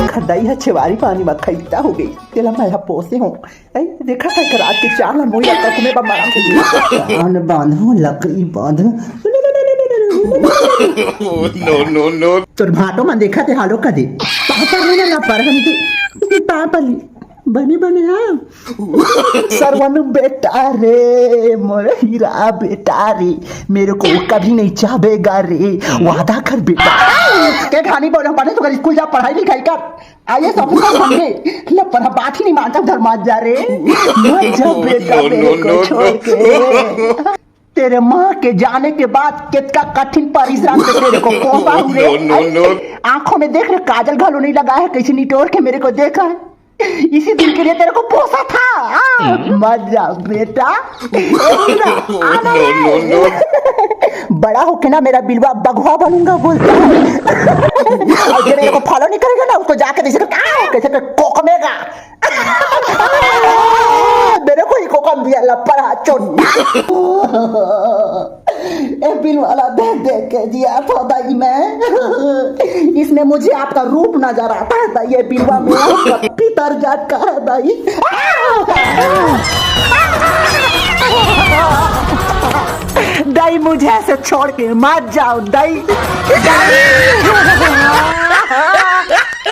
खदाई है छेवारी पानी में खैता हो गई तेला मैं पोसे हूँ देखा था रात के 4 मोई तक में मारा कान बांधो लकड़ी बांधो नो तोर भाटो में देखा थे हालो का दे पापा ने ना पर हम ती पापा बने हाँ सरवन बेटा रे मोर हीरा बेटा रे मेरे को कभी नहीं चाहेगा रे वादा कर बेटा क्या कहानी बोल पढ़े तो स्कूल जा पढ़ाई लिखाई कर आइए सब समझे पर बात ही नहीं मानता धर्माज जा रे मत जा बेटा मेरे को छोड़ के तेरे माँ के जाने के बाद कितना कठिन परिश्रम से तेरे को कोसा हुए आंखों में देख रहे काजल घालो नहीं लगा है कैसे निटोर के मेरे को देखा है इसी दिन के लिए तेरे को पोसा था मत जा बेटा बड़ा होके ना मेरा बिलवा बगवा बनूंगा बोलता है और जो मेरे को फॉलो नहीं करेगा ना उसको जाके कैसे कोकमेगा मेरे को ही कोकम दिया लपड़ हाथ चोट बिल वाला देख के दिया था भाई मैं इसमें मुझे आपका रूप नजर आता है भाई ये बिलवा मेरा पितर जाट का है भाई दाई मुझे ऐसे छोड़ के मत जाओ दाई